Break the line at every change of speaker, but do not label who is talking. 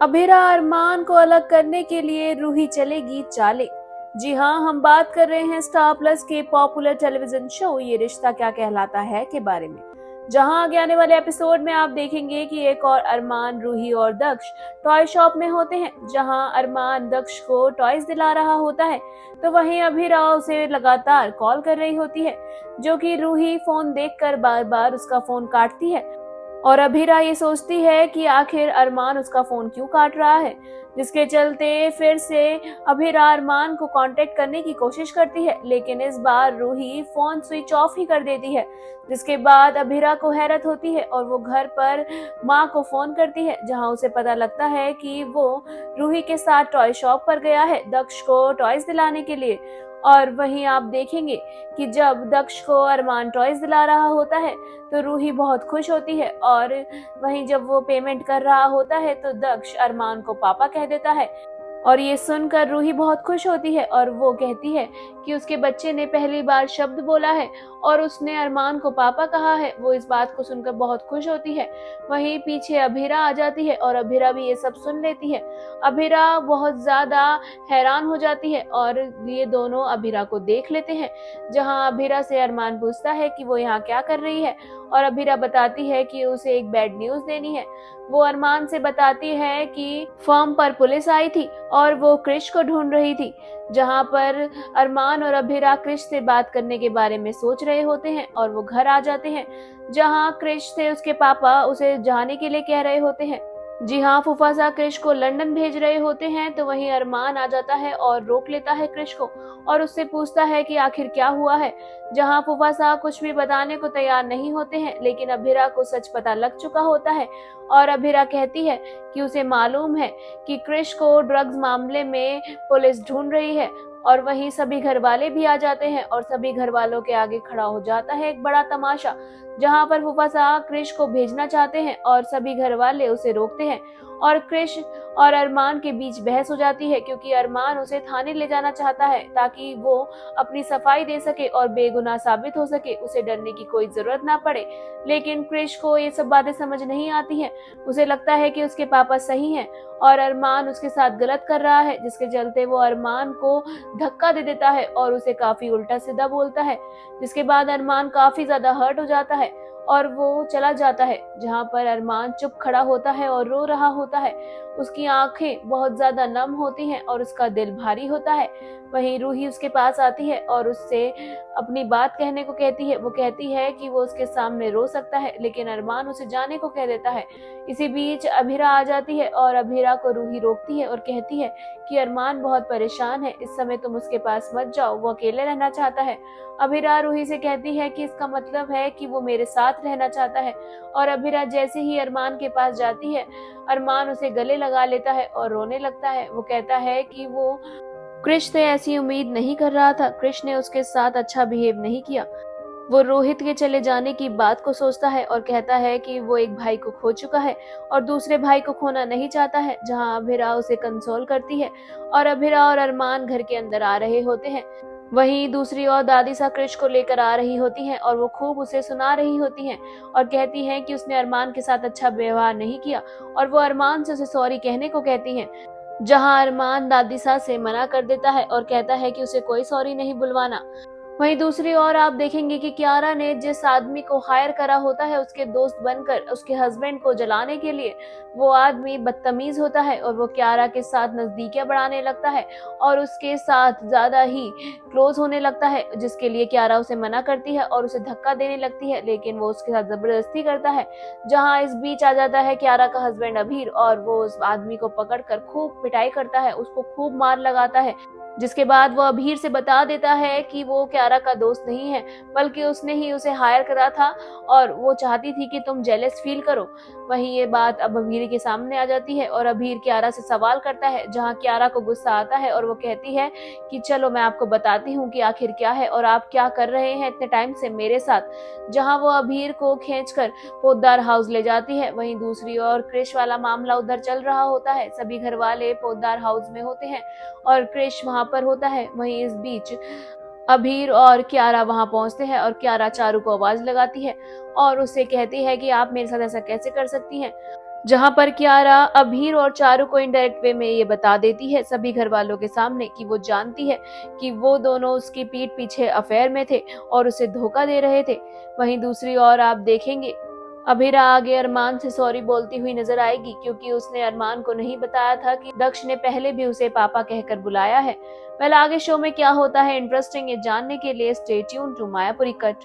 अभीरा अरमान को अलग करने के लिए रूही चलेगी चाले। जी हाँ, हम बात कर रहे हैं स्टार प्लस के पॉपुलर टेलीविजन शो ये रिश्ता क्या कहलाता है के बारे में, जहां आगे आने वाले एपिसोड में आप देखेंगे कि एक और अरमान, रूही और दक्ष टॉय शॉप में होते हैं। जहां अरमान दक्ष को टॉयज दिला रहा होता है तो वहीं अभीरा उसे लगातार कॉल कर रही होती है, जो कि रूही फोन देखकर बार बार उसका फोन काटती है। और अभीरा ये सोचती है कि आखिर अरमान उसका फोन क्यों काट रहा है, जिसके चलते फिर से अभीरा अरमान को कांटेक्ट करने की कोशिश करती है, लेकिन इस बार रूही फोन स्विच ऑफ ही कर देती है। जिसके बाद अभीरा को हैरत होती है और वो घर पर माँ को फोन करती है, जहाँ उसे पता लगता है कि वो रूही के साथ टॉय शॉप पर गया है दक्ष को टॉयज दिलाने के लिए। और वहीं आप देखेंगे कि जब दक्ष को अरमान टॉयज दिला रहा होता है तो रूही बहुत खुश होती है, और वहीं जब वो पेमेंट कर रहा होता है तो दक्ष अरमान को पापा कह देता है। और ये सुनकर रूही बहुत खुश होती है और वो कहती है कि उसके बच्चे ने पहली बार शब्द बोला है और उसने अरमान को पापा कहा है। वो इस बात को सुनकर बहुत खुश होती है। वहीं पीछे अभीरा आ जाती है और अभीरा भी ये सब सुन लेती है। अभीरा बहुत ज्यादा हैरान हो जाती है और ये दोनों अभीरा को देख लेते हैं, जहां अभीरा से अरमान पूछता है कि वो यहाँ क्या कर रही है, और अभीरा बताती है कि उसे एक बैड न्यूज देनी है। वो अरमान से बताती है कि फर्म पर पुलिस आई थी और वो क्रिश को ढूंढ रही थी, जहां पर अरमान और अभीरा क्रिश से बात करने के बारे में सोच रहे होते हैं। और वो घर आ जाते हैं, जहां क्रिश से उसके पापा उसे जाने के लिए कह रहे होते हैं। जी हाँ, फूफासा क्रिश को लंदन भेज रहे होते हैं, तो वहीं अरमान आ जाता है और रोक लेता है क्रिश को और उससे पूछता है कि आखिर क्या हुआ है। जहाँ फूफासा कुछ भी बताने को तैयार नहीं होते हैं, लेकिन अभीरा को सच पता लग चुका होता है और अभीरा कहती है कि उसे मालूम है कि क्रिश को ड्रग्स मामले में पुलिस ढूंढ रही है। और वहीं सभी घर वाले भी आ जाते हैं और सभी घर वालों के आगे खड़ा हो जाता है एक बड़ा तमाशा, जहां पर फूफासा क्रिश को भेजना चाहते हैं और सभी घर वाले उसे रोकते हैं। और क्रिश और अरमान के बीच बहस हो जाती है, क्योंकि अरमान उसे थाने ले जाना चाहता है ताकि वो अपनी सफाई दे सके और बेगुनाह साबित हो सके, उसे डरने की कोई जरूरत ना पड़े। लेकिन क्रिश को ये सब बातें समझ नहीं आती हैं। उसे लगता है कि उसके पापा सही हैं और अरमान उसके साथ गलत कर रहा है, जिसके चलते वो अरमान को धक्का दे देता है और उसे काफी उल्टा सीधा बोलता है। जिसके बाद अरमान काफी ज्यादा हर्ट हो जाता है और वो चला जाता है, जहाँ पर अरमान चुप खड़ा होता है और रो रहा होता है। उसकी आंखें बहुत ज्यादा नम होती हैं और उसका दिल भारी होता है। वहीं रूही उसके पास आती है और उससे अपनी बात कहने को कहती है। वो कहती है कि वो उसके सामने रो सकता है, लेकिन अरमान उसे जाने को कह देता है। इसी बीच अभीरा आ जाती है और अभीरा को रूही रोकती है और कहती है कि अरमान बहुत परेशान है, इस समय तुम उसके पास मत जाओ, वो अकेले रहना चाहता है। अभीरा रूही से कहती है कि इसका मतलब है कि वो मेरे साथ रहना चाहता है। और अभीरा जैसे ही अरमान के पास जाती है, अरमान उसे गले लगा लेता है और रोने लगता है। वो कहता है कि वो क्रिश से ऐसी उम्मीद नहीं कर रहा था, क्रिश ने उसके साथ अच्छा बिहेव नहीं किया। वो रोहित के चले जाने की बात को सोचता है और कहता है कि वो एक भाई को खो चुका है और दूसरे भाई को खोना नहीं चाहता है, जहां अभीरा उसे कंसोल करती है और अभीरा और अरमान घर के अंदर आ रहे होते हैं। वहीं दूसरी ओर दादी सा क्रिश को लेकर आ रही होती हैं और वो खूब उसे सुना रही होती हैं और कहती हैं कि उसने अरमान के साथ अच्छा व्यवहार नहीं किया, और वो अरमान से उसे सॉरी कहने को कहती हैं, जहां अरमान दादी सा से मना कर देता है और कहता है कि उसे कोई सॉरी नहीं बुलवाना। वहीं दूसरी ओर आप देखेंगे कि कियारा ने जिस आदमी को हायर करा होता है उसके दोस्त बनकर उसके हस्बैंड को जलाने के लिए, वो आदमी बदतमीज होता है और वो कियारा के साथ नजदीकियां बढ़ाने लगता है और उसके साथ ज्यादा ही क्लोज होने लगता है, जिसके लिए कियारा उसे मना करती है और उसे धक्का देने लगती है, लेकिन वो उसके साथ जबरदस्ती करता है। जहां इस बीच आ जाता है कियारा का हस्बैंड अभीर और वो उस आदमी को पकड़कर खूब पिटाई करता है, उसको खूब मार लगाता है। जिसके बाद वो अभीर से बता देता है कि वो कियारा का दोस्त नहीं है, बल्कि उसने ही उसे हायर करा था और वो चाहती थी कि तुम जेलस फील करो। वहीं ये बात अब अभीर के सामने आ जाती है और अभीर कियारा से सवाल करता है, जहां कियारा को गुस्सा आता है और वो कहती है कि चलो मैं आपको बताती हूँ कि आखिर क्या है और आप क्या कर रहे हैं इतने टाइम से मेरे साथ। जहां वो अभीर को खींचकर पोद्दार हाउस ले जाती है। वहीं दूसरी ओर क्रिश वाला मामला उधर चल रहा होता है, सभी घर वाले पोद्दार हाउस में होते हैं और क्रिश वहां पर होता है। वहीं इस बीच अभीर और कियारा वहां पहुंचते हैं और कियारा चारू को आवाज लगाती है और उससे कहती है कि आप मेरे साथ ऐसा कैसे कर सकती हैं। जहां पर कियारा अभीर और चारू को इनडायरेक्ट वे में ये बता देती है सभी घर वालों के सामने कि वो जानती है कि वो दोनों उसकी पीठ पीछे अफेयर में थे और उसे धोखा दे रहे थे। वहीं दूसरी ओर आप देखेंगे अभीरा आगे अरमान से सॉरी बोलती हुई नजर आएगी, क्योंकि उसने अरमान को नहीं बताया था कि दक्ष ने पहले भी उसे पापा कहकर बुलाया है। वेल, आगे शो में क्या होता है इंटरेस्टिंग ये जानने के लिए stay tuned to Mayapuri cut.